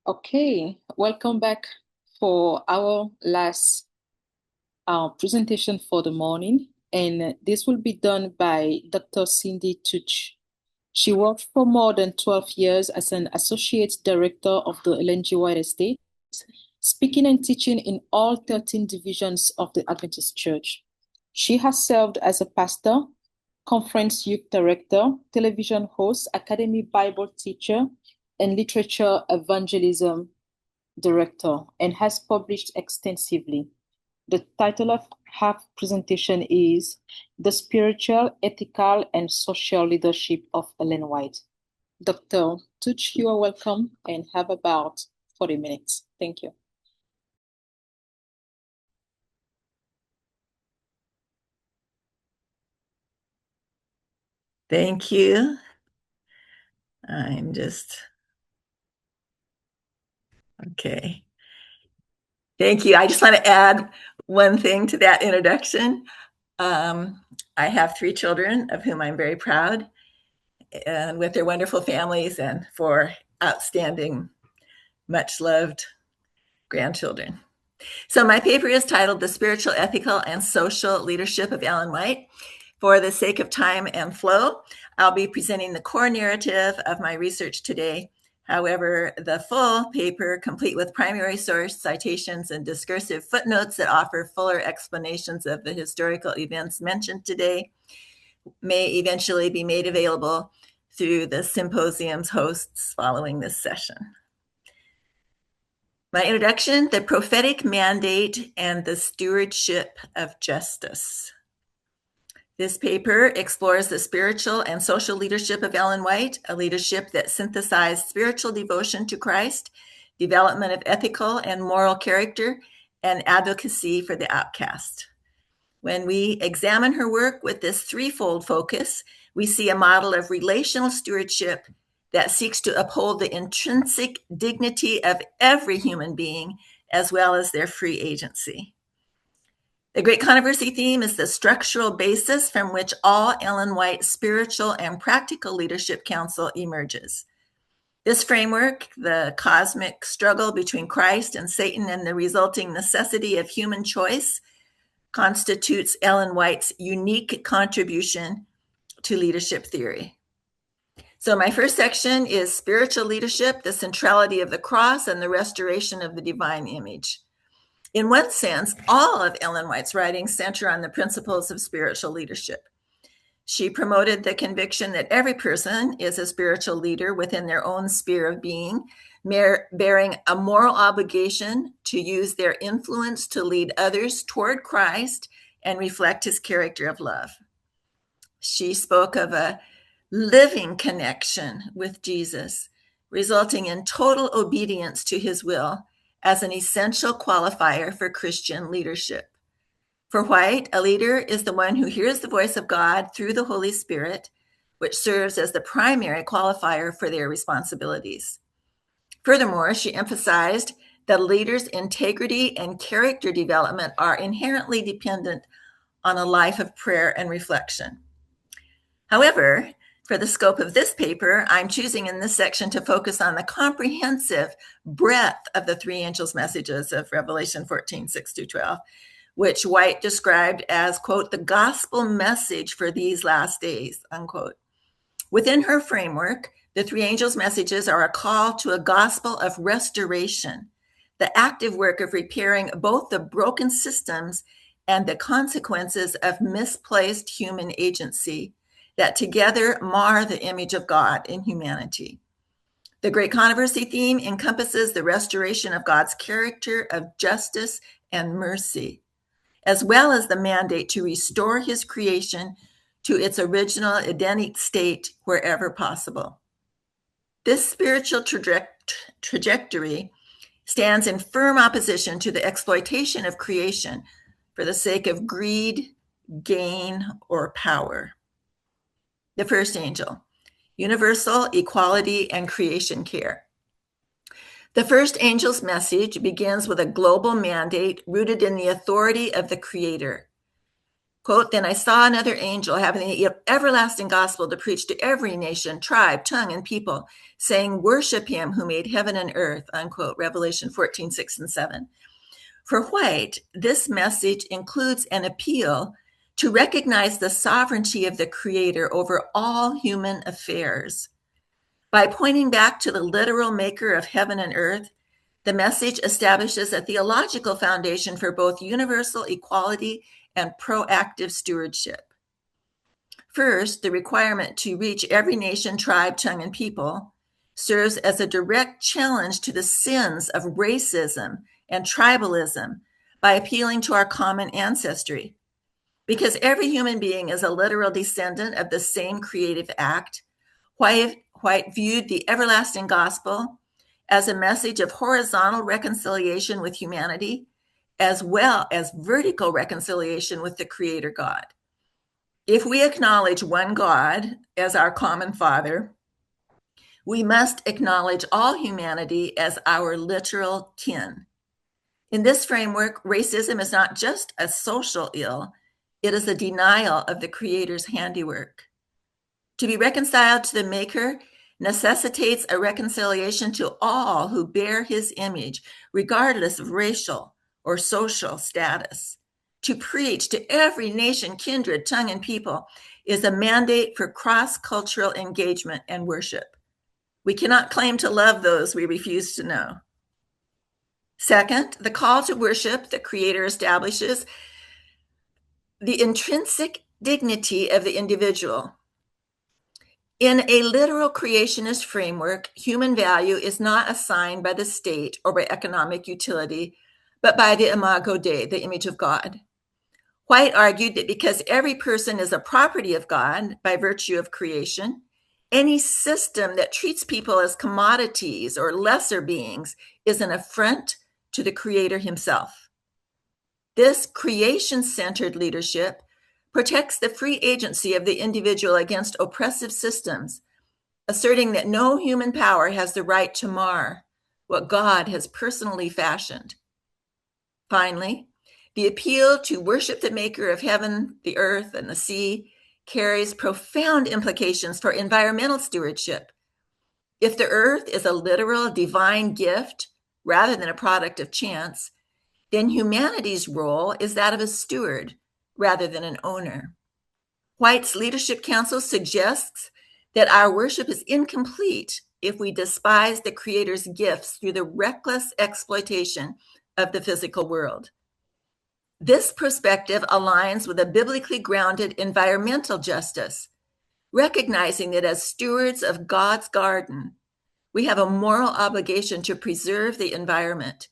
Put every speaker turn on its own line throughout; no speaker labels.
Okay, welcome back for our last presentation for the morning. And this will be done by Dr. Cindy Tutsch. She worked for more than 12 years as an associate director of the LNG White Estate, speaking and teaching in all 13 divisions of the Adventist Church. She has served as a pastor, conference youth director, television host, academy Bible teacher, and literature evangelism director, and has published extensively. The title of her presentation is The Spiritual, Ethical, and Social Leadership of Ellen White. Dr. Tutsch, you are welcome and have about 40 minutes. Thank you.
Thank you. I'm just, okay. Thank you. I just want to add one thing to that introduction. I have 3 children, of whom I'm very proud, and with their wonderful families and 4 outstanding, much loved grandchildren. So my paper is titled The Spiritual, Ethical, and Social Leadership of Ellen White. For the sake of time and flow, I'll be presenting the core narrative of my research today. However, the full paper, complete with primary source citations and discursive footnotes that offer fuller explanations of the historical events mentioned today, may eventually be made available through the symposium's hosts following this session. My introduction, the prophetic mandate and the stewardship of justice. This paper explores the spiritual and social leadership of Ellen White, a leadership that synthesized spiritual devotion to Christ, development of ethical and moral character, and advocacy for the outcast. When we examine her work with this threefold focus, we see a model of relational stewardship that seeks to uphold the intrinsic dignity of every human being, as well as their free agency. The great controversy theme is the structural basis from which all Ellen White's spiritual and practical leadership counsel emerges. This framework, the cosmic struggle between Christ and Satan and the resulting necessity of human choice, constitutes Ellen White's unique contribution to leadership theory. So my first section is spiritual leadership, the centrality of the cross, and the restoration of the divine image. In one sense, all of Ellen White's writings center on the principles of spiritual leadership. She promoted the conviction that every person is a spiritual leader within their own sphere of being, bearing a moral obligation to use their influence to lead others toward Christ and reflect his character of love. She spoke of a living connection with Jesus, resulting in total obedience to his will as an essential qualifier for Christian leadership. For White, a leader is the one who hears the voice of God through the Holy Spirit, which serves as the primary qualifier for their responsibilities. Furthermore, she emphasized that a leader's integrity and character development are inherently dependent on a life of prayer and reflection. However, for the scope of this paper, I'm choosing in this section to focus on the comprehensive breadth of the 3 angels' messages of Revelation 14, 6-12, which White described as, quote, the gospel message for these last days, unquote. Within her framework, the 3 angels' messages are a call to a gospel of restoration, the active work of repairing both the broken systems and the consequences of misplaced human agency that together mar the image of God in humanity. The great controversy theme encompasses the restoration of God's character of justice and mercy, as well as the mandate to restore his creation to its original Edenic state wherever possible. This spiritual trajectory stands in firm opposition to the exploitation of creation for the sake of greed, gain, or power. The first angel, universal equality and creation care. The first angel's message begins with a global mandate rooted in the authority of the Creator. Quote, then I saw another angel having the everlasting gospel to preach to every nation, tribe, tongue, and people, saying, worship him who made heaven and earth, unquote, Revelation 14, 6 and 7. For White, this message includes an appeal to recognize the sovereignty of the Creator over all human affairs. By pointing back to the literal maker of heaven and earth, the message establishes a theological foundation for both universal equality and proactive stewardship. First, the requirement to reach every nation, tribe, tongue, and people serves as a direct challenge to the sins of racism and tribalism by appealing to our common ancestry. Because every human being is a literal descendant of the same creative act, White viewed the everlasting gospel as a message of horizontal reconciliation with humanity, as well as vertical reconciliation with the Creator God. If we acknowledge one God as our common Father, we must acknowledge all humanity as our literal kin. In this framework, racism is not just a social ill, it is a denial of the Creator's handiwork. To be reconciled to the Maker necessitates a reconciliation to all who bear his image, regardless of racial or social status. To preach to every nation, kindred, tongue, and people is a mandate for cross-cultural engagement and worship. We cannot claim to love those we refuse to know. Second, the call to worship the Creator establishes the intrinsic dignity of the individual. In a literal creationist framework, human value is not assigned by the state or by economic utility, but by the imago Dei, the image of God. White argued that because every person is a property of God by virtue of creation, any system that treats people as commodities or lesser beings is an affront to the Creator himself. This creation-centered leadership protects the free agency of the individual against oppressive systems, asserting that no human power has the right to mar what God has personally fashioned. Finally, the appeal to worship the Maker of heaven, the earth, and the sea carries profound implications for environmental stewardship. If the earth is a literal divine gift rather than a product of chance, then humanity's role is that of a steward rather than an owner. White's Leadership Council suggests that our worship is incomplete if we despise the Creator's gifts through the reckless exploitation of the physical world. This perspective aligns with a biblically grounded environmental justice, recognizing that as stewards of God's garden, we have a moral obligation to preserve the environment,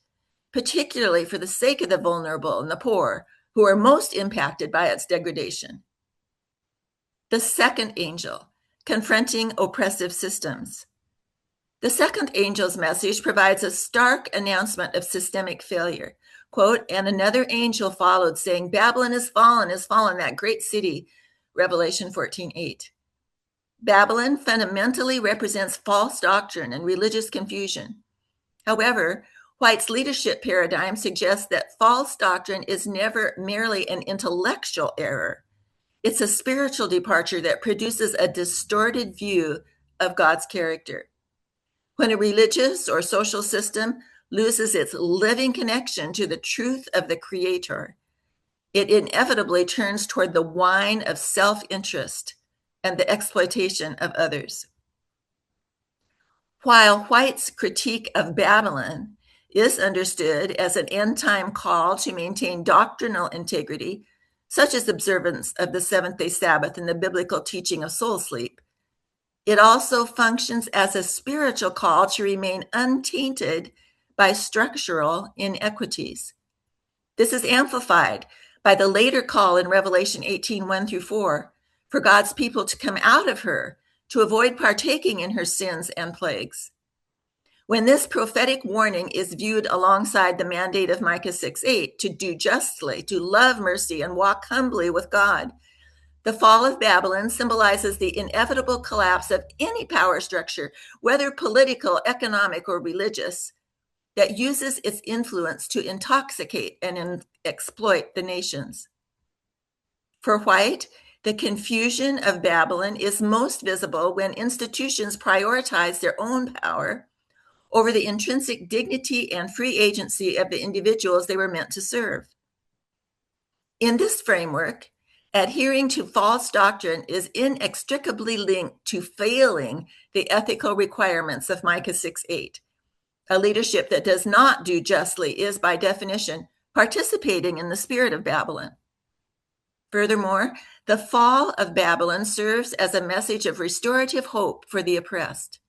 particularly for the sake of the vulnerable and the poor, who are most impacted by its degradation. The second angel, confronting oppressive systems. The second angel's message provides a stark announcement of systemic failure. Quote, and another angel followed, saying, Babylon is fallen, that great city, Revelation 14:8. Babylon fundamentally represents false doctrine and religious confusion. However, White's leadership paradigm suggests that false doctrine is never merely an intellectual error. It's a spiritual departure that produces a distorted view of God's character. When a religious or social system loses its living connection to the truth of the Creator, it inevitably turns toward the wine of self-interest and the exploitation of others. While White's critique of Babylon is understood as an end-time call to maintain doctrinal integrity, such as observance of the seventh-day Sabbath and the biblical teaching of soul sleep, it also functions as a spiritual call to remain untainted by structural inequities. This is amplified by the later call in Revelation 18:1-4 for God's people to come out of her to avoid partaking in her sins and plagues. When this prophetic warning is viewed alongside the mandate of Micah 6:8 to do justly, to love mercy, and walk humbly with God, the fall of Babylon symbolizes the inevitable collapse of any power structure, whether political, economic, or religious, that uses its influence to intoxicate and exploit the nations. For White, the confusion of Babylon is most visible when institutions prioritize their own power over the intrinsic dignity and free agency of the individuals they were meant to serve. In this framework, adhering to false doctrine is inextricably linked to failing the ethical requirements of Micah 6:8. A leadership that does not do justly is, by definition, participating in the spirit of Babylon. Furthermore, the fall of Babylon serves as a message of restorative hope for the oppressed.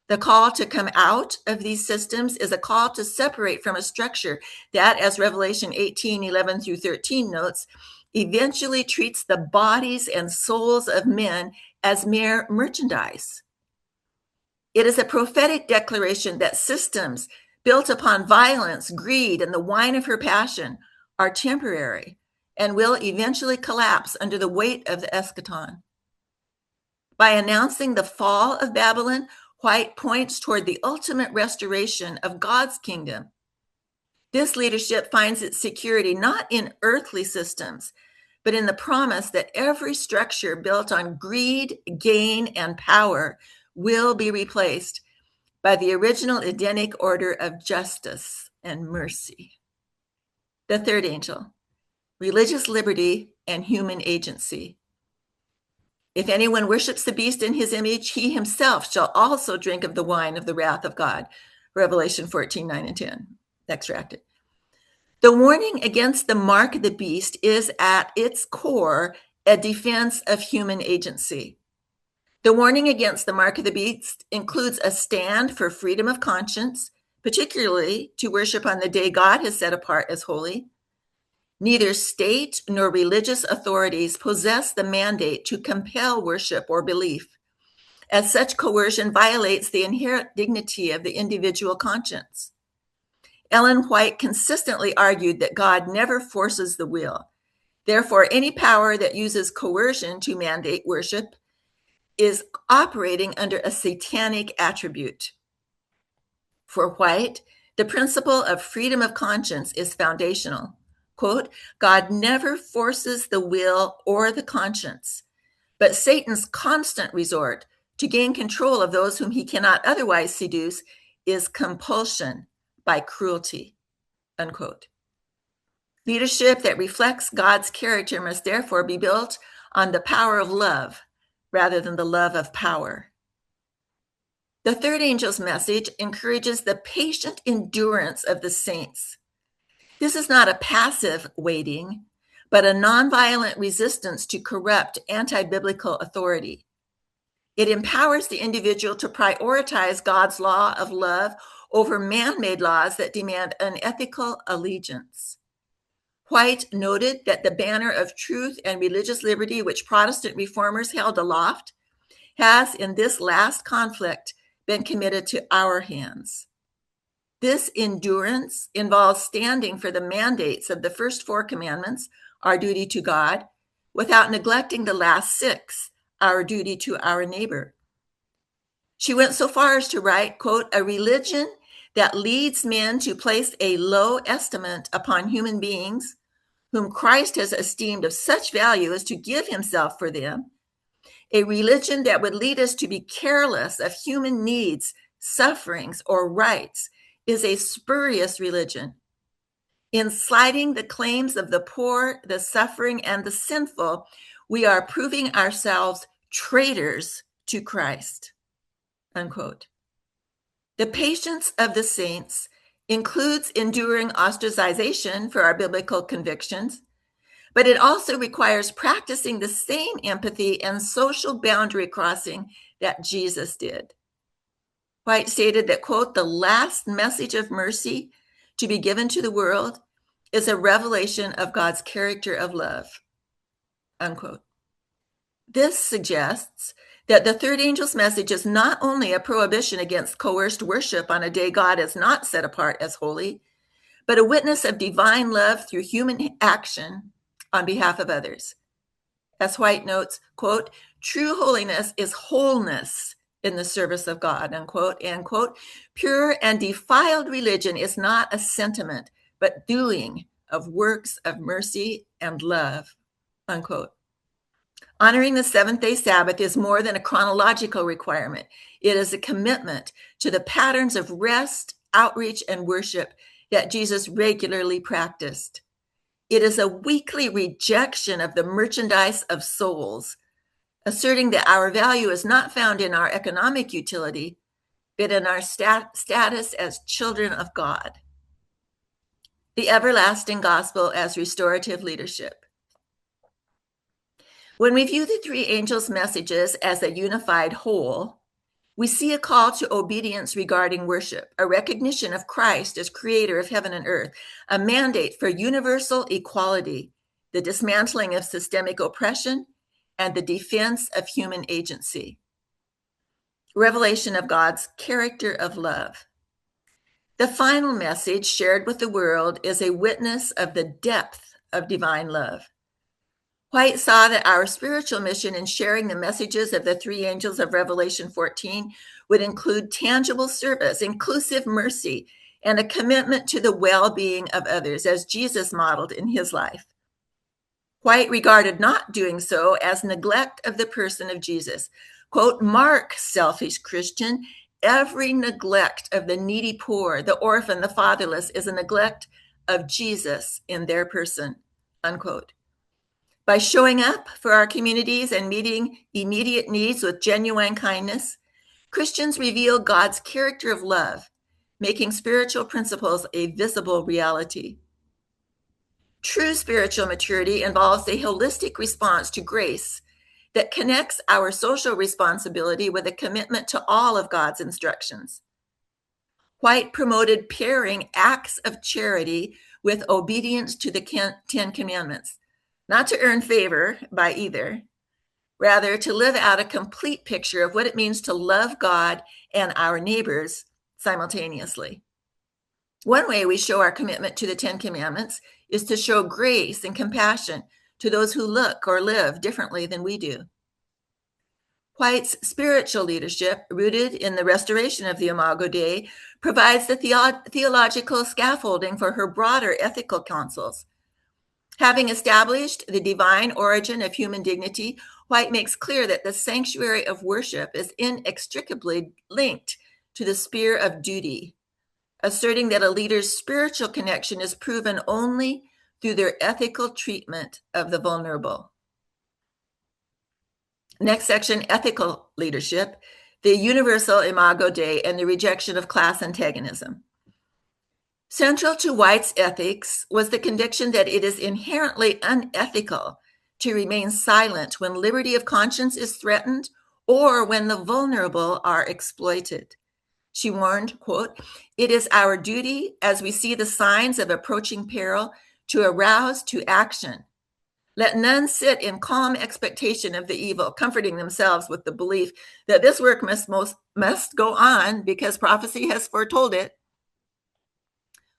The call to come out of these systems is a call to separate from a structure that, as Revelation 18:11 through 13 notes, eventually treats the bodies and souls of men as mere merchandise. It is a prophetic declaration that systems built upon violence, greed, and the wine of her passion are temporary and will eventually collapse under the weight of the eschaton. By announcing the fall of Babylon, White points toward the ultimate restoration of God's kingdom. This leadership finds its security not in earthly systems, but in the promise that every structure built on greed, gain, and power will be replaced by the original Edenic order of justice and mercy. The third angel, religious liberty and human agency. If anyone worships the beast in his image, he himself shall also drink of the wine of the wrath of God. Revelation 14:9 and 10, extracted. The warning against the mark of the beast is at its core a defense of human agency. The warning against the mark of the beast includes a stand for freedom of conscience, particularly to worship on the day God has set apart as holy. Neither state nor religious authorities possess the mandate to compel worship or belief, as such coercion violates the inherent dignity of the individual conscience. Ellen White consistently argued that God never forces the will. Therefore, any power that uses coercion to mandate worship is operating under a satanic attribute. For White, the principle of freedom of conscience is foundational. Quote, God never forces the will or the conscience, but Satan's constant resort to gain control of those whom he cannot otherwise seduce is compulsion by cruelty, unquote. Leadership that reflects God's character must therefore be built on the power of love rather than the love of power. The third angel's message encourages the patient endurance of the saints. This is not a passive waiting, but a nonviolent resistance to corrupt anti-biblical authority. It empowers the individual to prioritize God's law of love over man-made laws that demand unethical allegiance. White noted that the banner of truth and religious liberty, which Protestant reformers held aloft, has in this last conflict been committed to our hands. This endurance involves standing for the mandates of the first 4 commandments, our duty to God, without neglecting the last 6, our duty to our neighbor. She went so far as to write, quote, a religion that leads men to place a low estimate upon human beings, whom Christ has esteemed of such value as to give himself for them, a religion that would lead us to be careless of human needs, sufferings, or rights, is a spurious religion. In slighting the claims of the poor, the suffering, and the sinful, we are proving ourselves traitors to Christ, unquote. The patience of the saints includes enduring ostracization for our biblical convictions, but it also requires practicing the same empathy and social boundary crossing that Jesus did. White stated that, quote, the last message of mercy to be given to the world is a revelation of God's character of love, unquote. This suggests that the third angel's message is not only a prohibition against coerced worship on a day God has not set apart as holy, but a witness of divine love through human action on behalf of others. As White notes, quote, true holiness is wholeness in the service of God, unquote, and, quote, pure and defiled religion is not a sentiment, but doing of works of mercy and love, unquote. Honoring the seventh-day Sabbath is more than a chronological requirement. It is a commitment to the patterns of rest, outreach, and worship that Jesus regularly practiced. It is a weekly rejection of the merchandise of souls, asserting that our value is not found in our economic utility, but in our status as children of God. The everlasting gospel as restorative leadership. When we view the three angels' messages as a unified whole, we see a call to obedience regarding worship, a recognition of Christ as creator of heaven and earth, a mandate for universal equality, the dismantling of systemic oppression, and the defense of human agency. Revelation of God's character of love. The final message shared with the world is a witness of the depth of divine love. White saw that our spiritual mission in sharing the messages of the three angels of Revelation 14 would include tangible service, inclusive mercy, and a commitment to the well-being of others, as Jesus modeled in his life. White regarded not doing so as neglect of the person of Jesus. Quote, "Mark, selfish Christian, every neglect of the needy poor, the orphan, the fatherless is a neglect of Jesus in their person," unquote. By showing up for our communities and meeting immediate needs with genuine kindness, Christians reveal God's character of love, making spiritual principles a visible reality. True spiritual maturity involves a holistic response to grace that connects our social responsibility with a commitment to all of God's instructions. White promoted pairing acts of charity with obedience to the Ten Commandments, not to earn favor by either, rather to live out a complete picture of what it means to love God and our neighbors simultaneously. One way we show our commitment to the Ten Commandments is to show grace and compassion to those who look or live differently than we do. White's spiritual leadership, rooted in the restoration of the Imago Dei, provides the theological scaffolding for her broader ethical counsels. Having established the divine origin of human dignity, White makes clear that the sanctuary of worship is inextricably linked to the sphere of duty, asserting that a leader's spiritual connection is proven only through their ethical treatment of the vulnerable. Next section, ethical leadership, the universal Imago Dei and the rejection of class antagonism. Central to White's ethics was the conviction that it is inherently unethical to remain silent when liberty of conscience is threatened or when the vulnerable are exploited. She warned, quote, "It is our duty, as we see the signs of approaching peril, to arouse to action. Let none sit in calm expectation of the evil, comforting themselves with the belief that this work must go on because prophecy has foretold it.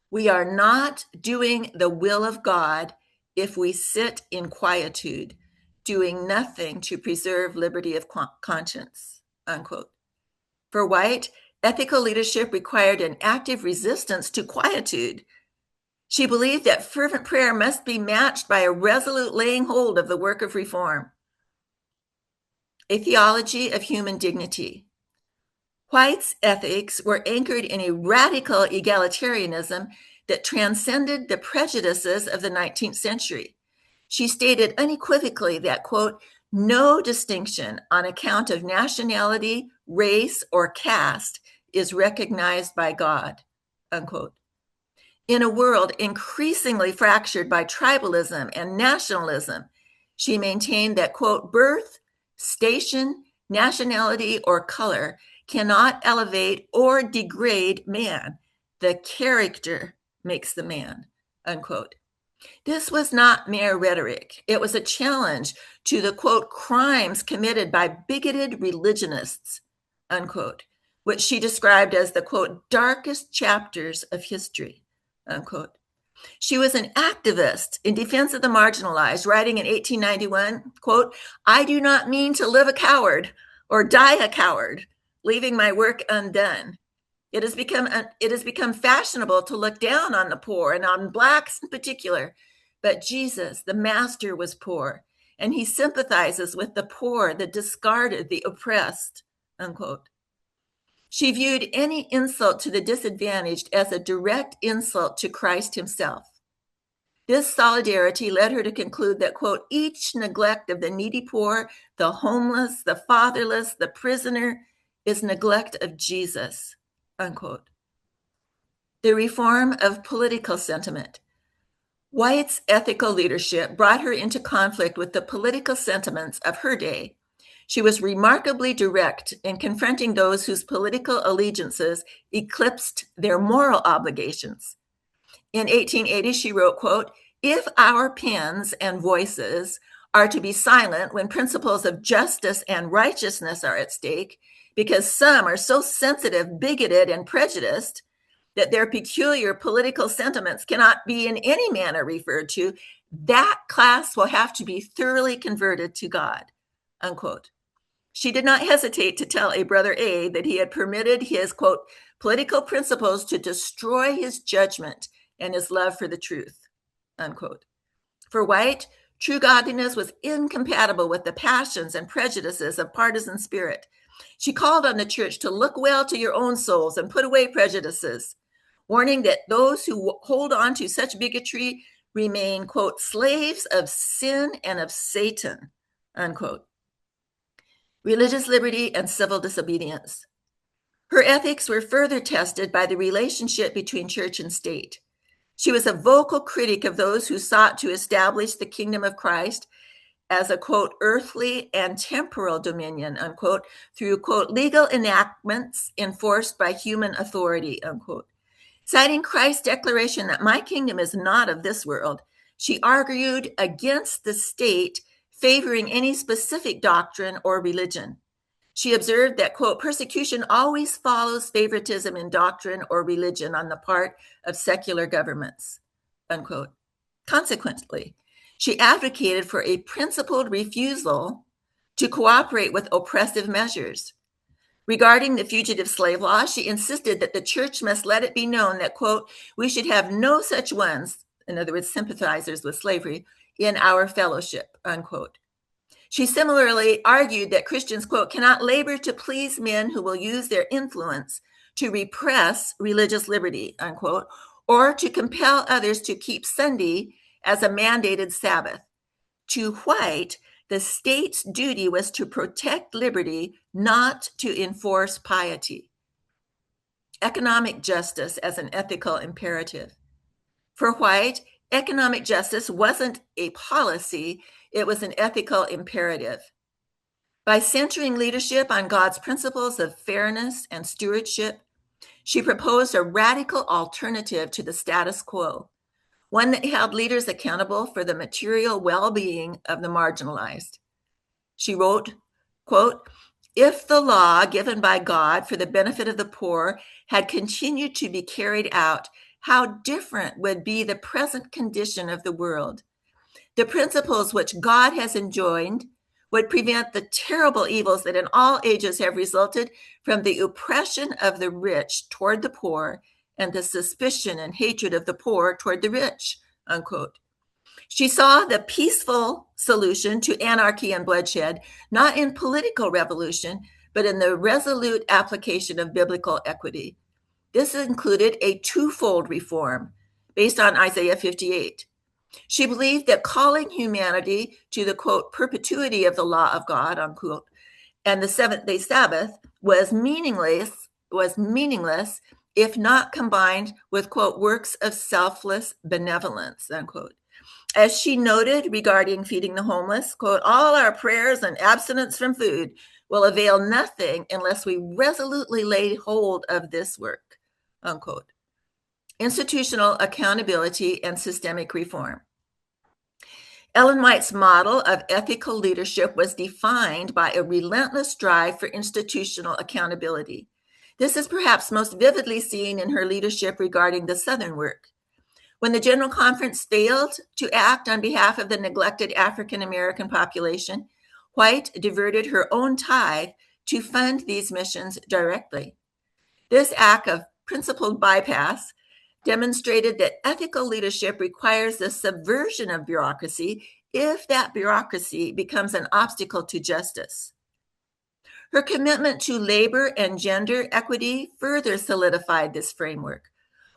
We are not doing the will of God if we sit in quietude, doing nothing to preserve liberty of conscience," unquote. For White, ethical leadership required an active resistance to quietude. She believed that fervent prayer must be matched by a resolute laying hold of the work of reform. A theology of human dignity. White's ethics were anchored in a radical egalitarianism that transcended the prejudices of the 19th century. She stated unequivocally that, quote, "No distinction on account of nationality, race, or caste is recognized by God," unquote. In a world increasingly fractured by tribalism and nationalism, she maintained that, quote, "Birth, station, nationality, or color cannot elevate or degrade man. The character makes the man," unquote. This was not mere rhetoric. It was a challenge to the, quote, "crimes committed by bigoted religionists," unquote, which she described as the, quote, "darkest chapters of history," unquote. She was an activist in defense of the marginalized, writing in 1891, quote, "I do not mean to live a coward or die a coward, leaving my work undone. It has become fashionable to look down on the poor and on Blacks in particular. But Jesus, the master, was poor. and he sympathizes with the poor, the discarded, the oppressed, unquote. She viewed any insult to the disadvantaged as a direct insult to Christ himself. This solidarity led her to conclude that, quote, each neglect of the needy poor, the homeless, the fatherless, the prisoner is neglect of Jesus, unquote. The reform of political sentiment. White's ethical leadership brought her into conflict with the political sentiments of her day. She was remarkably direct in confronting those whose political allegiances eclipsed their moral obligations. In 1880, she wrote, quote, if our pens and voices are to be silent when principles of justice and righteousness are at stake, because some are so sensitive, bigoted, and prejudiced that their peculiar political sentiments cannot be in any manner referred to, that class will have to be thoroughly converted to God, unquote. She did not hesitate to tell a brother A that he had permitted his, quote, political principles to destroy his judgment and his love for the truth, unquote. For White, true godliness was incompatible with the passions and prejudices of partisan spirit. She called on the church to look well to your own souls and put away prejudices, warning that those who hold on to such bigotry remain, quote, slaves of sin and of Satan, unquote. Religious liberty and civil disobedience. Her ethics were further tested by the relationship between church and state. She was a vocal critic of those who sought to establish the kingdom of Christ as a, quote, earthly and temporal dominion, unquote, through, quote, legal enactments enforced by human authority, unquote. Citing Christ's declaration that my kingdom is not of this world, she argued against the state favoring any specific doctrine or religion. She observed that, quote, persecution always follows favoritism in doctrine or religion on the part of secular governments, unquote. Consequently, she advocated for a principled refusal to cooperate with oppressive measures. Regarding the fugitive slave law, she insisted that the church must let it be known that, quote, we should have no such ones, in other words, sympathizers with slavery, in our fellowship, unquote. She similarly argued that Christians, quote, cannot labor to please men who will use their influence to repress religious liberty, unquote, or to compel others to keep Sunday as a mandated Sabbath. To White, the state's duty was to protect liberty, not to enforce piety. Economic justice as an ethical imperative. For White, economic justice wasn't a policy, it was an ethical imperative. By centering leadership on God's principles of fairness and stewardship, she proposed a radical alternative to the status quo, one that held leaders accountable for the material well-being of the marginalized. She wrote, quote, if the law given by God for the benefit of the poor had continued to be carried out, how different would be the present condition of the world. The principles which God has enjoined would prevent the terrible evils that in all ages have resulted from the oppression of the rich toward the poor and the suspicion and hatred of the poor toward the rich, unquote. She saw the peaceful solution to anarchy and bloodshed, not in political revolution, but in the resolute application of biblical equity. This included a twofold reform based on Isaiah 58. She believed that calling humanity to the, quote, perpetuity of the law of God, unquote, and the seventh-day Sabbath was meaningless if not combined with, quote, works of selfless benevolence, unquote. As she noted regarding feeding the homeless, quote, all our prayers and abstinence from food will avail nothing unless we resolutely lay hold of this work, unquote. Institutional accountability and systemic reform. Ellen White's model of ethical leadership was defined by a relentless drive for institutional accountability. This is perhaps most vividly seen in her leadership regarding the Southern work. When the General Conference failed to act on behalf of the neglected African American population, White diverted her own tithe to fund these missions directly. This act of principled bypass demonstrated that ethical leadership requires the subversion of bureaucracy if that bureaucracy becomes an obstacle to justice. Her commitment to labor and gender equity further solidified this framework.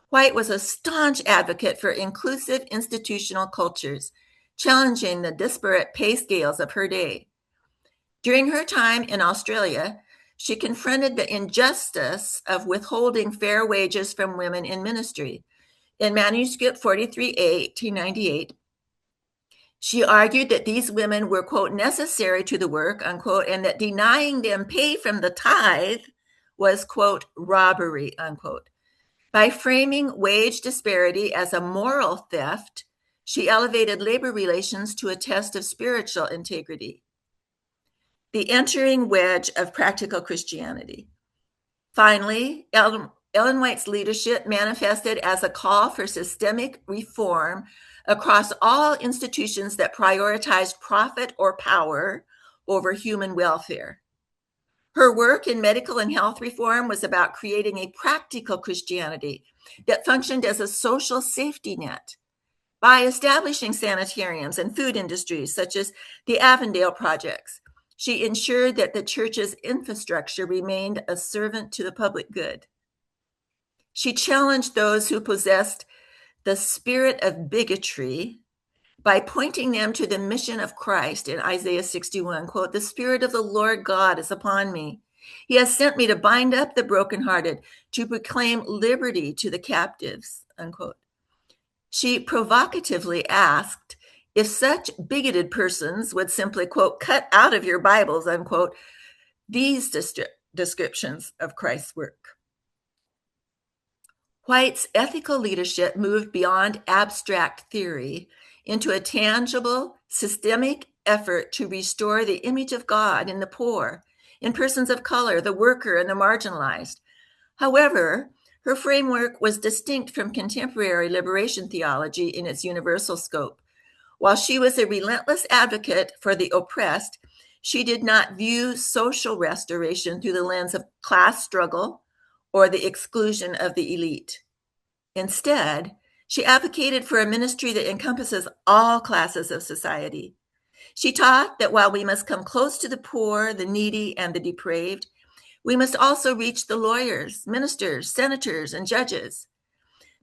White was a staunch advocate for inclusive institutional cultures, challenging the disparate pay scales of her day. During her time in Australia, she confronted the injustice of withholding fair wages from women in ministry. In Manuscript 43A, 1898, she argued that these women were, quote, necessary to the work, unquote, and that denying them pay from the tithe was, quote, robbery, unquote. By framing wage disparity as a moral theft, she elevated labor relations to a test of spiritual integrity. The entering wedge of practical Christianity. Finally, Ellen White's leadership manifested as a call for systemic reform across all institutions that prioritized profit or power over human welfare. Her work in medical and health reform was about creating a practical Christianity that functioned as a social safety net. By establishing sanitariums and food industries such as the Avondale projects, she ensured that the church's infrastructure remained a servant to the public good. She challenged those who possessed the spirit of bigotry by pointing them to the mission of Christ in Isaiah 61, quote, "The Spirit of the Lord God is upon me. He has sent me to bind up the brokenhearted, to proclaim liberty to the captives," unquote. She provocatively asked if such bigoted persons would simply, quote, "cut out of your Bibles," unquote, these descriptions of Christ's work. White's ethical leadership moved beyond abstract theory into a tangible, systemic effort to restore the image of God in the poor, in persons of color, the worker, and the marginalized. However, her framework was distinct from contemporary liberation theology in its universal scope. While she was a relentless advocate for the oppressed, she did not view social restoration through the lens of class struggle or the exclusion of the elite. Instead, she advocated for a ministry that encompasses all classes of society. She taught that while we must come close to the poor, the needy, and the depraved, we must also reach the lawyers, ministers, senators, and judges.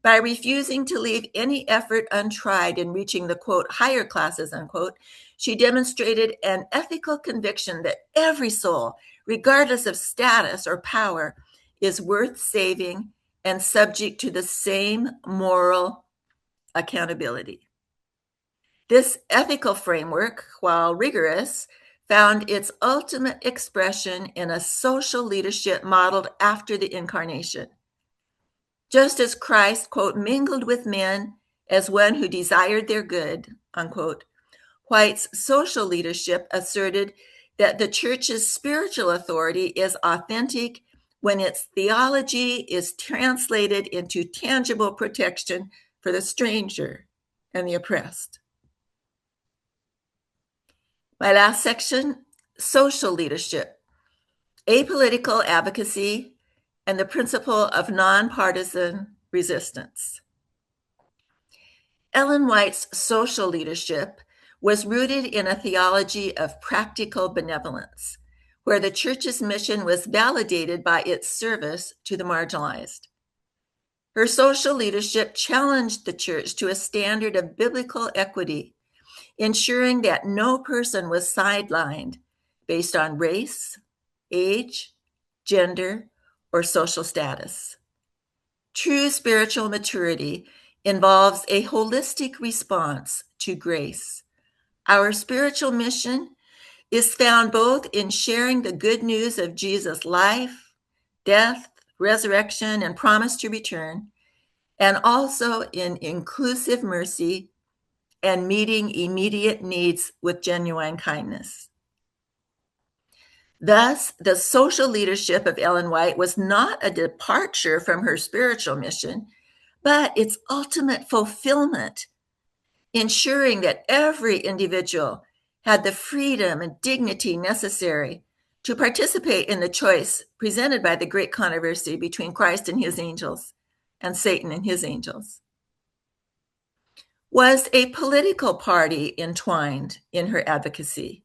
By refusing to leave any effort untried in reaching the, quote, higher classes, unquote, she demonstrated an ethical conviction that every soul, regardless of status or power, is worth saving and subject to the same moral accountability. This ethical framework, while rigorous, found its ultimate expression in a social leadership modeled after the incarnation. Just as Christ, quote, mingled with men as one who desired their good, unquote, White's social leadership asserted that the church's spiritual authority is authentic when its theology is translated into tangible protection for the stranger and the oppressed. My last section, social leadership, apolitical advocacy, and the principle of nonpartisan resistance. Ellen White's social leadership was rooted in a theology of practical benevolence, where the church's mission was validated by its service to the marginalized. Her social leadership challenged the church to a standard of biblical equity, ensuring that no person was sidelined based on race, age, gender, or social status. True spiritual maturity involves a holistic response to grace. Our spiritual mission is found both in sharing the good news of Jesus' life, death, resurrection, and promise to return, and also in inclusive mercy and meeting immediate needs with genuine kindness. Thus, the social leadership of Ellen White was not a departure from her spiritual mission, but its ultimate fulfillment, ensuring that every individual had the freedom and dignity necessary to participate in the choice presented by the great controversy between Christ and his angels and Satan and his angels. Was a political party entwined in her advocacy?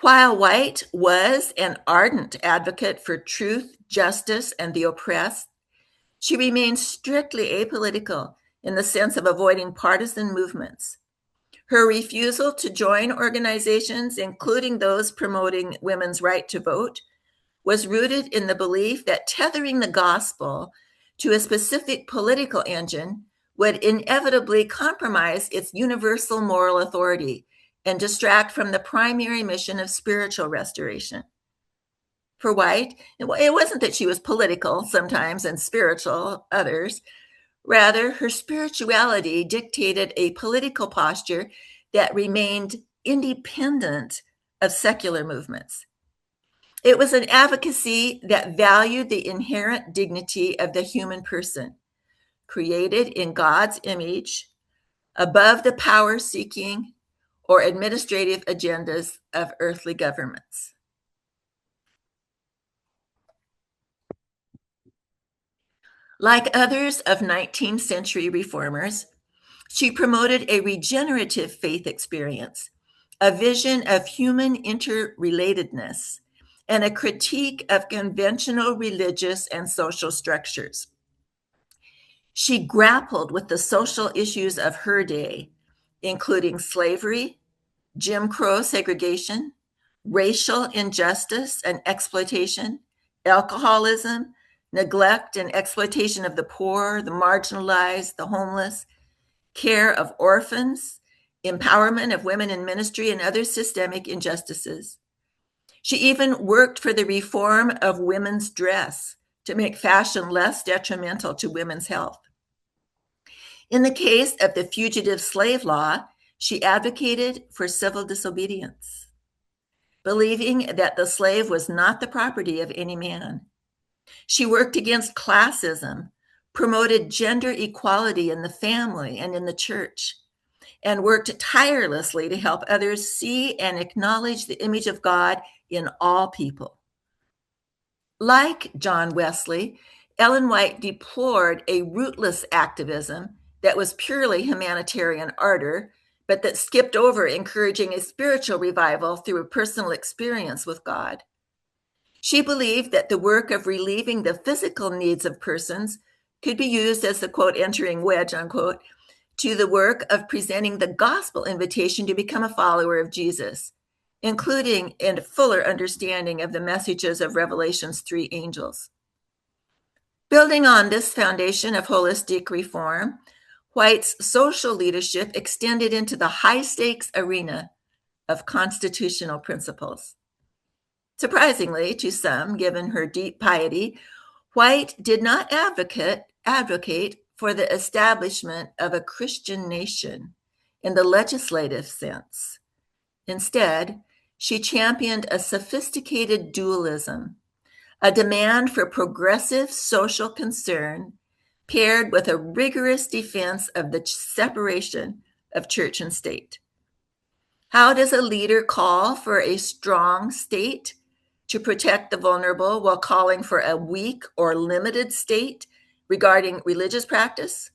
While White was an ardent advocate for truth, justice, and the oppressed, she remained strictly apolitical in the sense of avoiding partisan movements. Her refusal to join organizations, including those promoting women's right to vote, was rooted in the belief that tethering the gospel to a specific political engine would inevitably compromise its universal moral authority and distract from the primary mission of spiritual restoration. For White, it wasn't that she was political sometimes and spiritual others. Rather, her spirituality dictated a political posture that remained independent of secular movements. It was an advocacy that valued the inherent dignity of the human person, created in God's image, above the power seeking or administrative agendas of earthly governments. Like others of 19th century reformers, she promoted a regenerative faith experience, a vision of human interrelatedness, and a critique of conventional religious and social structures. She grappled with the social issues of her day, including slavery, Jim Crow segregation, racial injustice and exploitation, alcoholism, neglect and exploitation of the poor, the marginalized, the homeless, care of orphans, empowerment of women in ministry, and other systemic injustices. She even worked for the reform of women's dress to make fashion less detrimental to women's health. In the case of the fugitive slave law, she advocated for civil disobedience, believing that the slave was not the property of any man. She worked against classism, promoted gender equality in the family and in the church, and worked tirelessly to help others see and acknowledge the image of God in all people. Like John Wesley, Ellen White deplored a rootless activism that was purely humanitarian ardor, but that skipped over encouraging a spiritual revival through a personal experience with God. She believed that the work of relieving the physical needs of persons could be used as the quote, entering wedge, unquote, to the work of presenting the gospel invitation to become a follower of Jesus, including a fuller understanding of the messages of Revelation's three angels. Building on this foundation of holistic reform, White's social leadership extended into the high-stakes arena of constitutional principles. Surprisingly to some, given her deep piety, White did not advocate for the establishment of a Christian nation in the legislative sense. Instead, she championed a sophisticated dualism, a demand for progressive social concern paired with a rigorous defense of the separation of church and state. How does a leader call for a strong state to protect the vulnerable while calling for a weak or limited state regarding religious practice?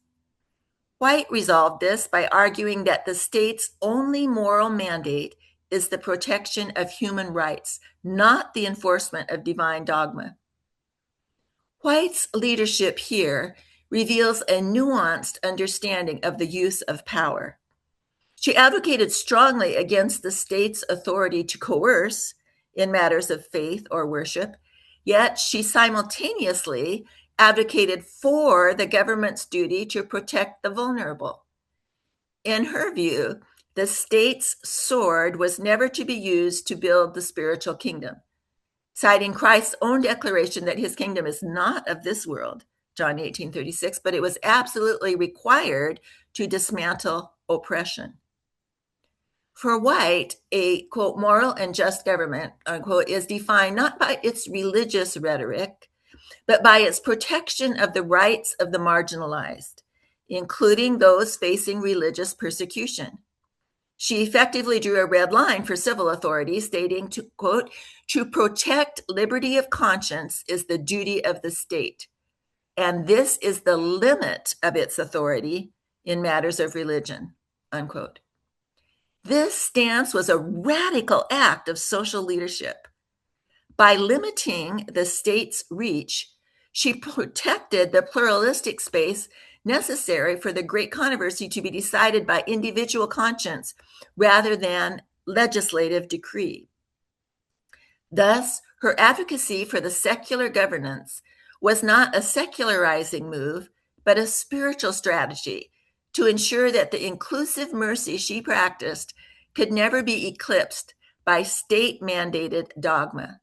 White resolved this by arguing that the state's only moral mandate is the protection of human rights, not the enforcement of divine dogma. White's leadership here reveals a nuanced understanding of the use of power. She advocated strongly against the state's authority to coerce in matters of faith or worship, yet she simultaneously advocated for the government's duty to protect the vulnerable. In her view, the state's sword was never to be used to build the spiritual kingdom, citing Christ's own declaration that his kingdom is not of this world, John 18:36, but it was absolutely required to dismantle oppression. For White, a, quote, moral and just government, unquote, is defined not by its religious rhetoric, but by its protection of the rights of the marginalized, including those facing religious persecution. She effectively drew a red line for civil authorities, stating, to, quote, to protect liberty of conscience is the duty of the state, and this is the limit of its authority, in matters of religion, unquote. This stance was a radical act of social leadership. By limiting the state's reach, she protected the pluralistic space necessary for the great controversy to be decided by individual conscience rather than legislative decree. Thus, her advocacy for the secular governance was not a secularizing move, but a spiritual strategy to ensure that the inclusive mercy she practiced could never be eclipsed by state-mandated dogma.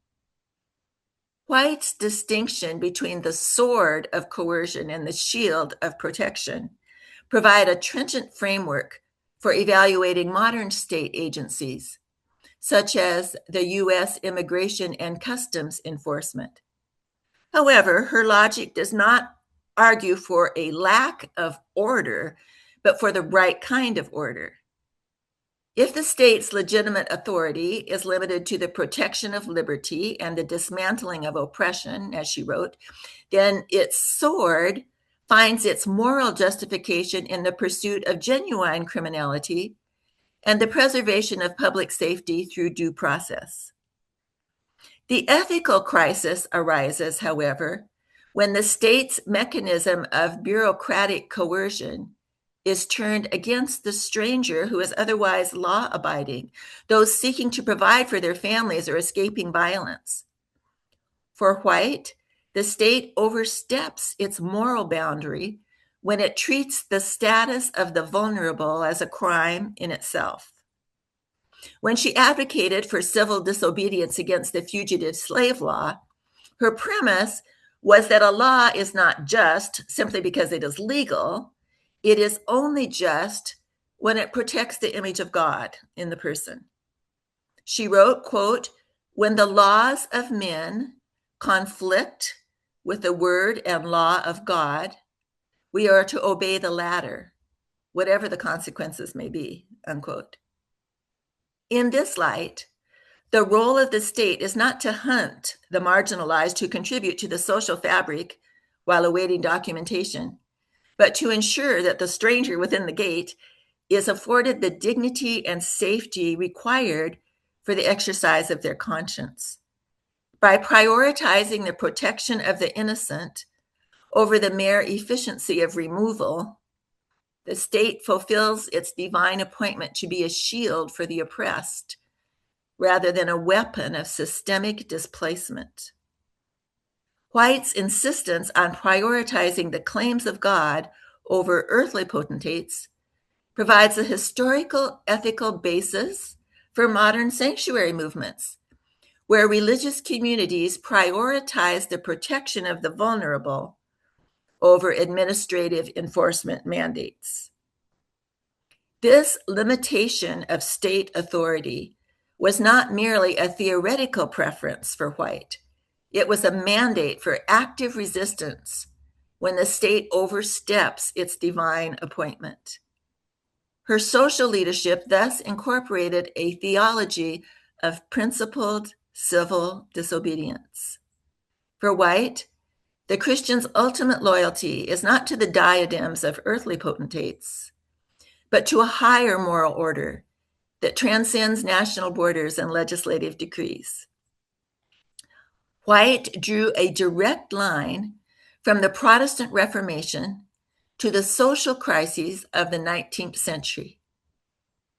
White's distinction between the sword of coercion and the shield of protection provide a trenchant framework for evaluating modern state agencies, such as the U.S. Immigration and Customs Enforcement. However, her logic does not argue for a lack of order, but for the right kind of order. If the state's legitimate authority is limited to the protection of liberty and the dismantling of oppression, as she wrote, then its sword finds its moral justification in the pursuit of genuine criminality and the preservation of public safety through due process. The ethical crisis arises, however, when the state's mechanism of bureaucratic coercion is turned against the stranger who is otherwise law-abiding, those seeking to provide for their families or escaping violence. For White, the state oversteps its moral boundary when it treats the status of the vulnerable as a crime in itself. When she advocated for civil disobedience against the fugitive slave law, her premise was that a law is not just simply because it is legal. It is only just when it protects the image of God in the person. She wrote, quote, "When the laws of men conflict with the word and law of God, we are to obey the latter, whatever the consequences may be," unquote. In this light, the role of the state is not to hunt the marginalized who contribute to the social fabric while awaiting documentation, but to ensure that the stranger within the gate is afforded the dignity and safety required for the exercise of their conscience. By prioritizing the protection of the innocent over the mere efficiency of removal, the state fulfills its divine appointment to be a shield for the oppressed, rather than a weapon of systemic displacement. White's insistence on prioritizing the claims of God over earthly potentates provides a historical ethical basis for modern sanctuary movements, where religious communities prioritize the protection of the vulnerable over administrative enforcement mandates. This limitation of state authority was not merely a theoretical preference for White. It was a mandate for active resistance when the state oversteps its divine appointment. Her social leadership thus incorporated a theology of principled civil disobedience. For White, the Christian's ultimate loyalty is not to the diadems of earthly potentates, but to a higher moral order that transcends national borders and legislative decrees. White drew a direct line from the Protestant Reformation to the social crises of the 19th century.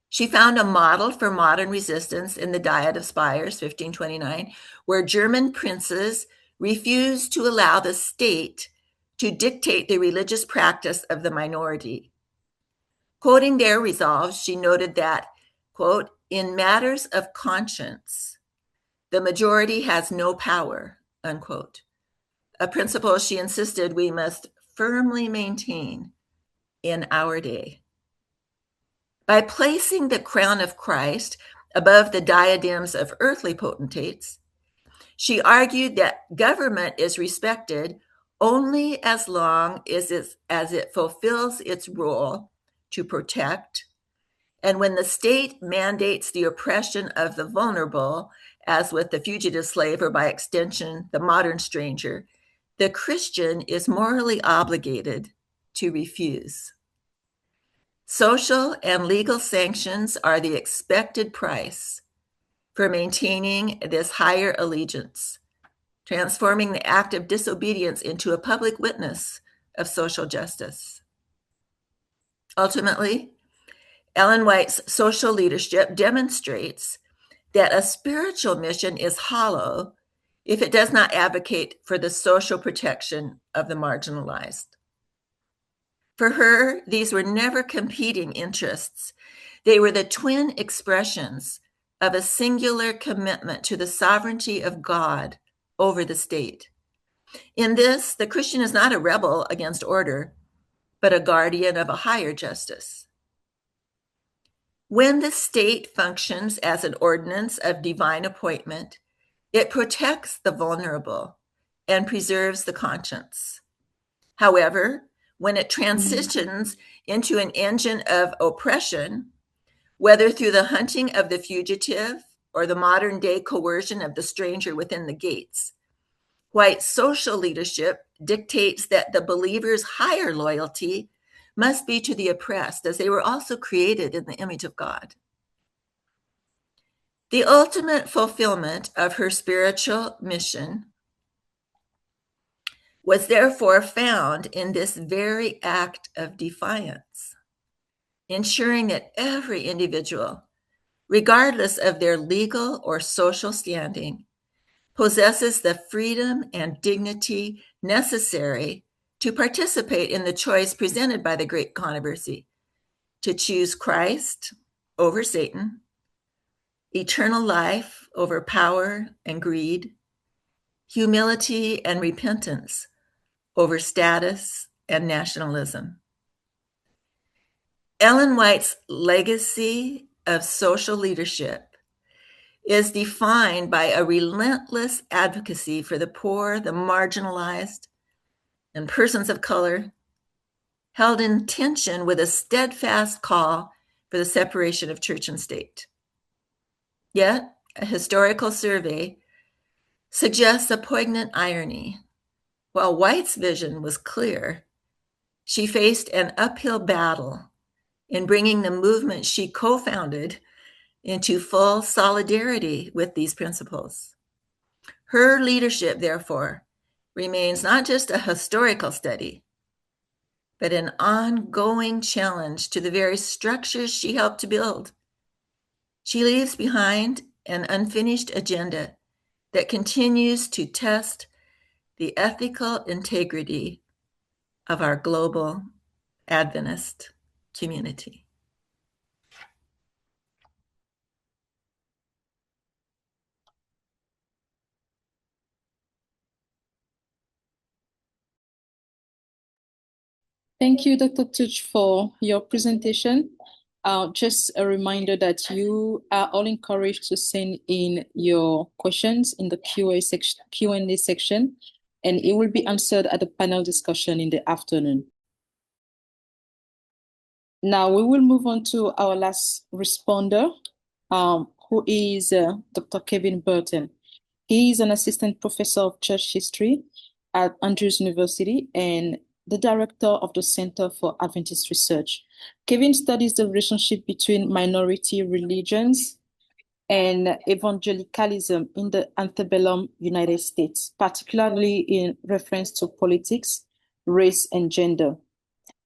She found a model for modern resistance in the Diet of Spires, 1529, where German princes refused to allow the state to dictate the religious practice of the minority. Quoting their resolves, she noted that, quote, "In matters of conscience, the majority has no power," unquote, a principle she insisted we must firmly maintain in our day. By placing the crown of Christ above the diadems of earthly potentates, she argued that government is respected only as long as it fulfills its role to protect, and when the state mandates the oppression of the vulnerable, as with the fugitive slave or by extension, the modern stranger, the Christian is morally obligated to refuse. Social and legal sanctions are the expected price for maintaining this higher allegiance, transforming the act of disobedience into a public witness of social justice. Ultimately, Ellen White's social leadership demonstrates that a spiritual mission is hollow if it does not advocate for the social protection of the marginalized. For her, these were never competing interests. They were the twin expressions of a singular commitment to the sovereignty of God over the state. In this, the Christian is not a rebel against order, but a guardian of a higher justice. When the state functions as an ordinance of divine appointment, it protects the vulnerable and preserves the conscience. However, when it transitions into an engine of oppression, whether through the hunting of the fugitive or the modern day coercion of the stranger within the gates, White social leadership dictates that the believer's higher loyalty must be to the oppressed, as they were also created in the image of God. The ultimate fulfillment of her spiritual mission was therefore found in this very act of defiance, ensuring that every individual, regardless of their legal or social standing, possesses the freedom and dignity necessary to participate in the choice presented by the great controversy to choose Christ over Satan, eternal life over power and greed, humility and repentance over status and nationalism. Ellen White's legacy of social leadership is defined by a relentless advocacy for the poor, the marginalized, and persons of color, held in tension with a steadfast call for the separation of church and state. Yet, a historical survey suggests a poignant irony. While White's vision was clear, she faced an uphill battle in bringing the movement she co-founded into full solidarity with these principles. Her leadership, therefore, remains not just a historical study, but an ongoing challenge to the very structures she helped to build. She leaves behind an unfinished agenda that continues to test the ethical integrity of our global Adventist community.
Thank you, Dr. Tutsch, for your presentation. Just a reminder that you are all encouraged to send in your questions in the Q&A section, and it will be answered at the panel discussion in the afternoon. Now we will move on to our last responder, who is Dr. Kevin Burton. He is an assistant professor of church history at Andrews University and the director of the Center for Adventist Research. Kevin studies the relationship between minority religions and evangelicalism in the antebellum United States, particularly in reference to politics, race, and gender.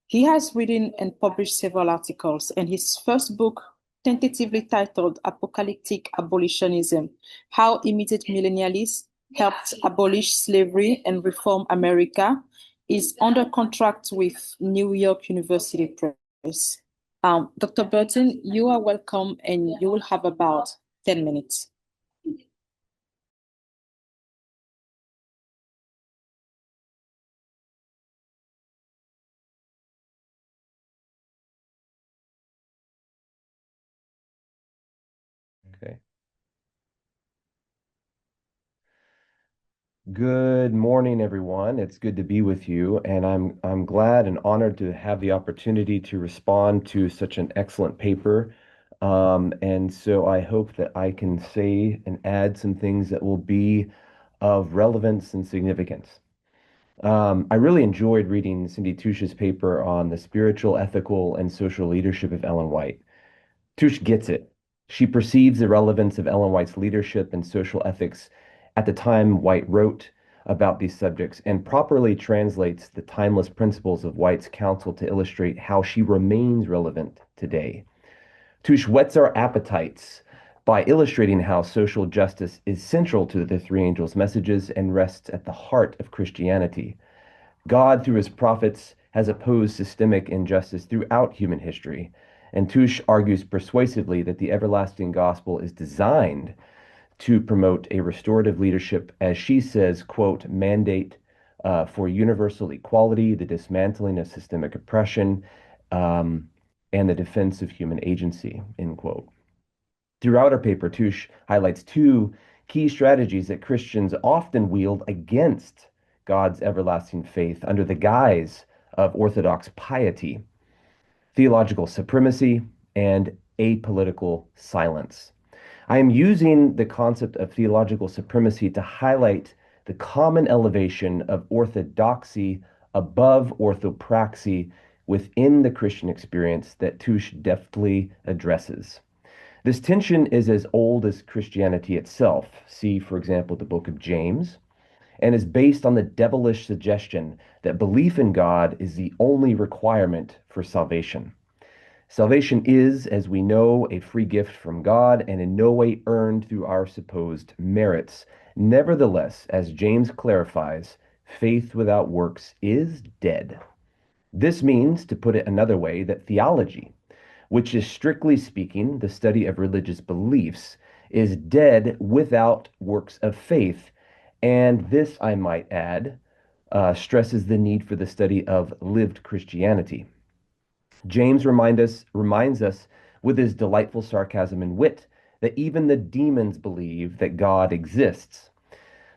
He has written and published several articles, and his first book, tentatively titled Apocalyptic Abolitionism: How Immediate Millennialists Helped Abolish Slavery and Reform America, is under contract with New York University Press. Dr. Burton, you are welcome, and you will have about 10 minutes.
Okay. Good morning, everyone. It's good to be with you, and I'm glad and honored to have the opportunity to respond to such an excellent paper. And so I hope that I can say and add some things that will be of relevance and significance. I really enjoyed reading Cindy Tutsch's paper on the spiritual, ethical, and social leadership of Ellen White. Tutsch gets it. She perceives the relevance of Ellen White's leadership and social ethics at the time White wrote about these subjects and properly translates the timeless principles of White's counsel to illustrate how she remains relevant today. Tutsch whets our appetites by illustrating how social justice is central to the three angels' messages and rests at the heart of Christianity. God, through his prophets, has opposed systemic injustice throughout human history, and Touche argues persuasively that the everlasting gospel is designed to promote a restorative leadership, as she says, quote, mandate for universal equality, the dismantling of systemic oppression, um, and the defense of human agency, end quote. Throughout her paper, Touche highlights two key strategies that Christians often wield against God's everlasting faith under the guise of orthodox piety: theological supremacy and apolitical silence. I am using the concept of theological supremacy to highlight the common elevation of orthodoxy above orthopraxy within the Christian experience that Touche deftly addresses. This tension is as old as Christianity itself. See, for example, the book of James, and is based on the devilish suggestion that belief in God is the only requirement for salvation. Salvation is, as we know, a free gift from God and in no way earned through our supposed merits. Nevertheless, as James clarifies, faith without works is dead. This means, to put it another way, that theology, which is strictly speaking the study of religious beliefs, is dead without works of faith. And this, I might add, stresses the need for the study of lived Christianity. James reminds us with his delightful sarcasm and wit that even the demons believe that God exists.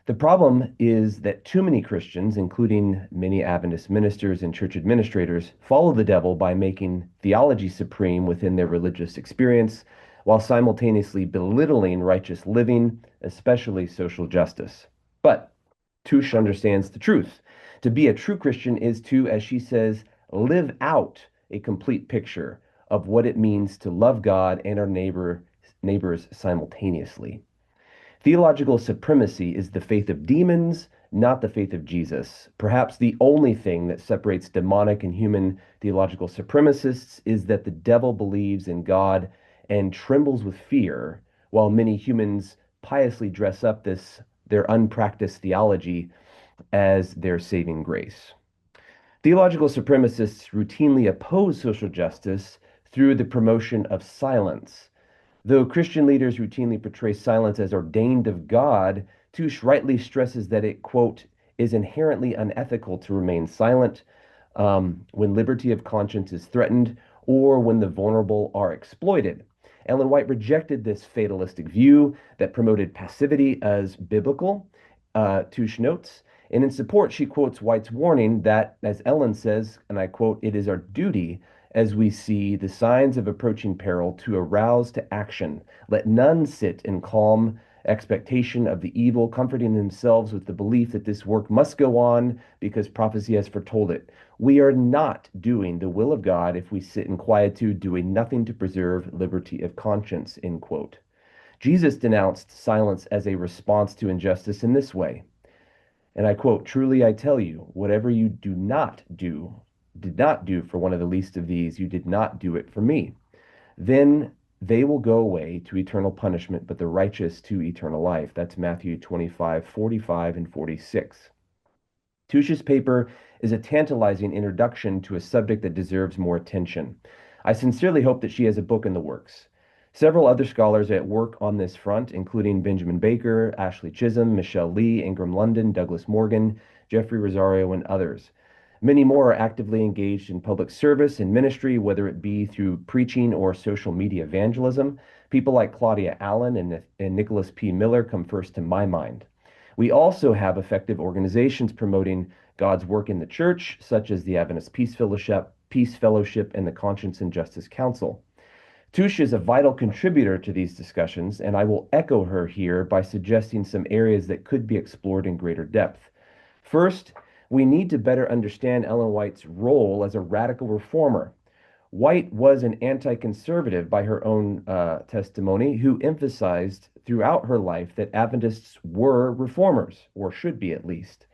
The problem is that too many Christians, including many Adventist ministers and church administrators, follow the devil by making theology supreme within their religious experience, while simultaneously belittling righteous living, especially social justice. But Touche understands the truth. To be a true Christian is to, as she says, live out a complete picture of what it means to love God and our neighbors simultaneously. Theological supremacy is the faith of demons, not the faith of Jesus. Perhaps the only thing that separates demonic and human theological supremacists is that the devil believes in God and trembles with fear, while many humans piously dress up their unpracticed theology as their saving grace. Theological supremacists routinely oppose social justice through the promotion of silence. Though Christian leaders routinely portray silence as ordained of God, Touche rightly stresses that it, quote, is inherently unethical to remain silent when liberty of conscience is threatened or when the vulnerable are exploited. Ellen White rejected this fatalistic view that promoted passivity as biblical, Touche notes. And in support, she quotes White's warning that, as Ellen says, and I quote, it is our duty as we see the signs of approaching peril to arouse to action. Let none sit in calm expectation of the evil, comforting themselves with the belief that this work must go on because prophecy has foretold it. We are not doing the will of God if we sit in quietude, doing nothing to preserve liberty of conscience, end quote. Jesus denounced silence as a response to injustice in this way. And I quote, truly I tell you, whatever you did not do for one of the least of these, you did not do it for me. Then they will go away to eternal punishment, but the righteous to eternal life. That's Matthew 25, 45, and 46. Touche's paper is a tantalizing introduction to a subject that deserves more attention. I sincerely hope that she has a book in the works. Several other scholars at work on this front, including Benjamin Baker, Ashley Chisholm, Michelle Lee, Ingram London, Douglas Morgan, Jeffrey Rosario, and others. Many more are actively engaged in public service and ministry, whether it be through preaching or social media evangelism. People like Claudia Allen and Nicholas P. Miller come first to my mind. We also have effective organizations promoting God's work in the church, such as the Adventist Peace Fellowship, and the Conscience and Justice Council. Touche is a vital contributor to these discussions, and I will echo her here by suggesting some areas that could be explored in greater depth. First, We need to better understand Ellen White's role as a radical reformer. White was an anti-conservative by her own testimony, who emphasized throughout her life that Adventists were reformers, or should be at least.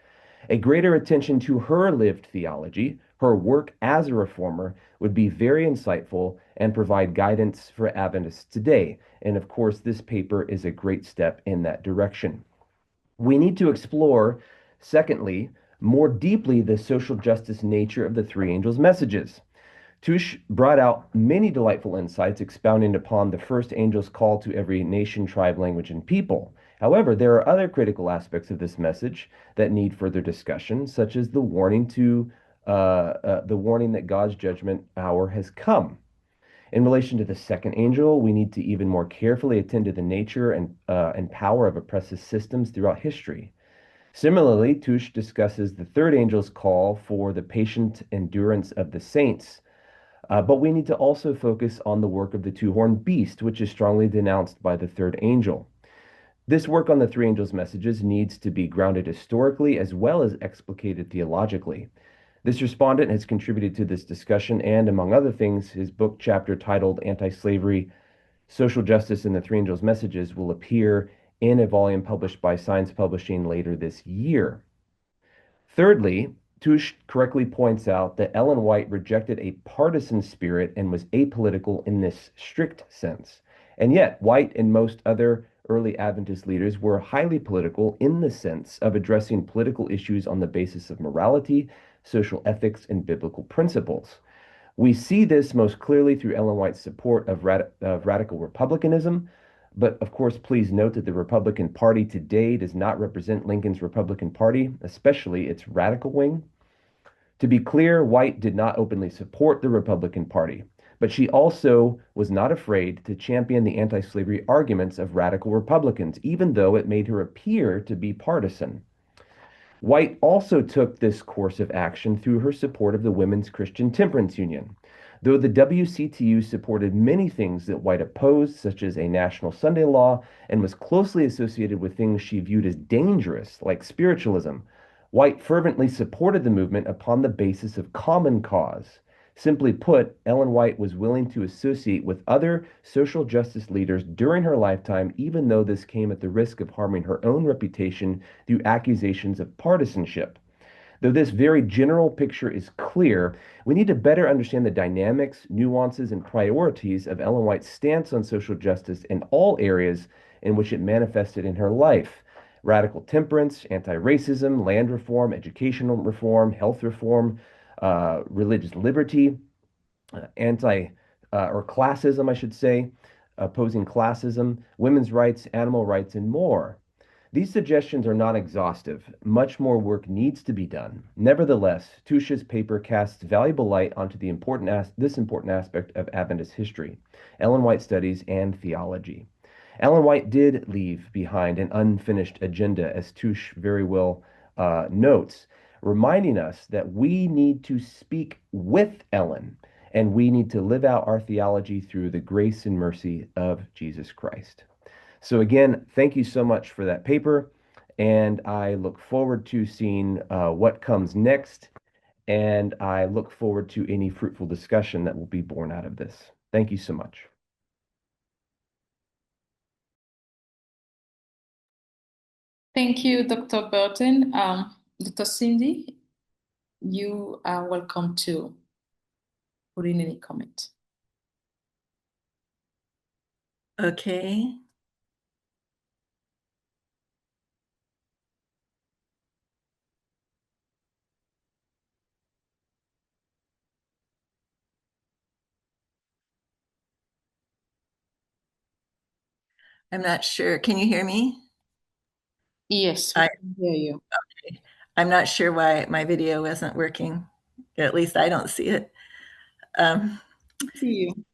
A greater attention to her lived theology, her work as a reformer, would be very insightful and provide guidance for Adventists today. And of course, this paper is a great step in that direction. We need to explore, secondly, more deeply the social justice nature of the three angels' messages. Tutsch brought out many delightful insights expounding upon the first angel's call to every nation, tribe, language, and people. However, there are other critical aspects of this message that need further discussion, such as the warning that God's judgment hour has come. In relation to the second angel, we need to even more carefully attend to the nature and power of oppressive systems throughout history. Similarly, Tutsch discusses the third angel's call for the patient endurance of the saints. But we need to also focus on the work of the two-horned beast, which is strongly denounced by the third angel. This work on the three angels' messages needs to be grounded historically as well as explicated theologically. This respondent has contributed to this discussion, and among other things, his book chapter titled Anti-Slavery, Social Justice and the Three Angels' Messages will appear in a volume published by Science Publishing later this year. Thirdly, Tutsch correctly points out that Ellen White rejected a partisan spirit and was apolitical in this strict sense. And yet, White and most other early Adventist leaders were highly political in the sense of addressing political issues on the basis of morality, social ethics, and biblical principles. We see this most clearly through Ellen White's support of radical republicanism. But of course, please note that the Republican Party today does not represent Lincoln's Republican Party, especially its radical wing. To be clear, White did not openly support the Republican Party, but she also was not afraid to champion the anti-slavery arguments of radical Republicans, even though it made her appear to be partisan. White also took this course of action through her support of the Women's Christian Temperance Union. Though the WCTU supported many things that White opposed, such as a national Sunday law, and was closely associated with things she viewed as dangerous, like spiritualism, White fervently supported the movement upon the basis of common cause. Simply put, Ellen White was willing to associate with other social justice leaders during her lifetime, even though this came at the risk of harming her own reputation through accusations of partisanship. Though this very general picture is clear, we need to better understand the dynamics, nuances, and priorities of Ellen White's stance on social justice in all areas in which it manifested in her life. Radical temperance, anti-racism, land reform, educational reform, health reform, religious liberty, or classism, I should say, opposing classism, women's rights, animal rights, and more. These suggestions are not exhaustive. Much more work needs to be done. Nevertheless, Tutsch's paper casts valuable light onto this important aspect of Adventist history, Ellen White studies, and theology. Ellen White did leave behind an unfinished agenda, as Tutsch very well notes, reminding us that we need to speak with Ellen, and we need to live out our theology through the grace and mercy of Jesus Christ. So again, thank you so much for that paper, and I look forward to seeing what comes next, and I look forward to any fruitful discussion that will be born out of this. Thank you so much.
Thank you, Dr. Burton. Dr. Cindy, you are welcome to put in any comment.
Okay. I'm not sure. Can you hear me?
Yes, we can hear you.
Okay. I'm not sure why my video isn't working. At least I don't see it.
See you.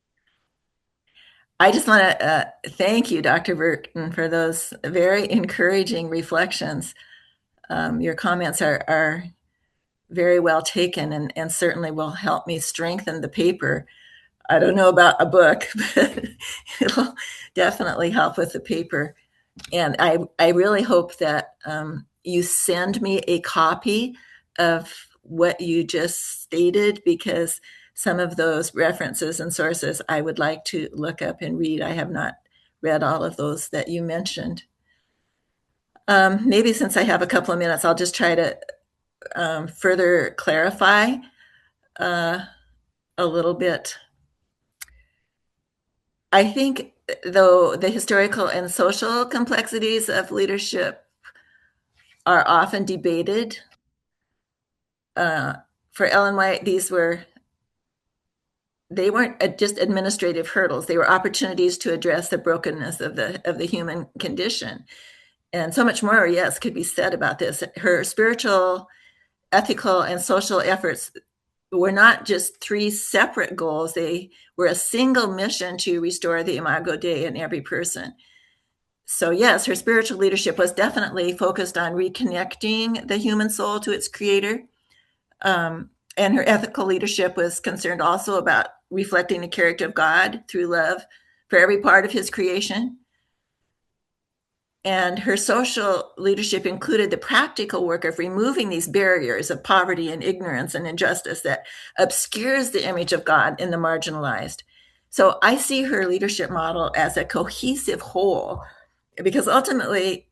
I just want to thank you, Dr. Burton, for those very encouraging reflections. Your comments are very well taken and certainly will help me strengthen the paper. I don't know about a book, but it'll definitely help with the paper. And I really hope that you send me a copy of what you just stated, because some of those references and sources I would like to look up and read. I have not read all of those that you mentioned. Maybe since I have a couple of minutes, I'll just try to further clarify a little bit. I think, though, the historical and social complexities of leadership are often debated. For Ellen White, they weren't just administrative hurdles. They were opportunities to address the brokenness of the human condition. And so much more, yes, could be said about this. Her spiritual, ethical, and social efforts were not just three separate goals. They were a single mission to restore the Imago Dei in every person. So yes, her spiritual leadership was definitely focused on reconnecting the human soul to its creator. And her ethical leadership was concerned also about reflecting the character of God through love for every part of his creation. And her social leadership included the practical work of removing these barriers of poverty and ignorance and injustice that obscures the image of God in the marginalized. So I see her leadership model as a cohesive whole, because ultimately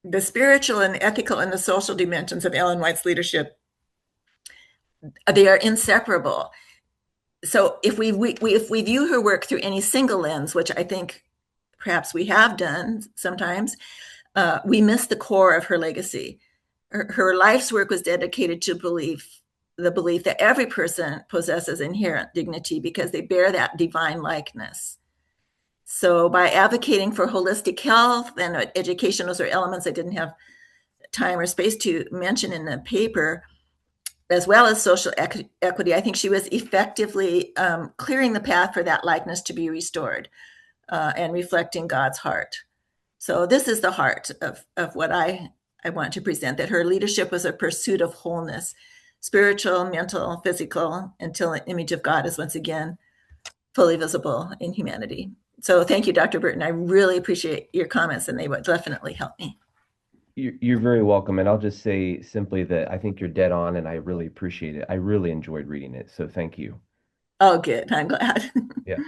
the spiritual and ethical and the social dimensions of Ellen White's leadership, they are inseparable. So if we view her work through any single lens, which I think perhaps we have done sometimes, we miss the core of her legacy. Her life's work was dedicated to the belief that every person possesses inherent dignity because they bear that divine likeness. So by advocating for holistic health and education, those are elements I didn't have time or space to mention in the paper, as well as social equity, I think she was effectively clearing the path for that likeness to be restored and reflecting God's heart. So this is the heart of what I want to present, that her leadership was a pursuit of wholeness, spiritual, mental, physical, until the image of God is once again fully visible in humanity. So thank you, Dr. Burton. I really appreciate your comments, and they would definitely help me.
You're very welcome. And I'll just say simply that I think you're dead on and I really appreciate it. I really enjoyed reading it. So thank you.
Oh, good. I'm glad.
Yeah.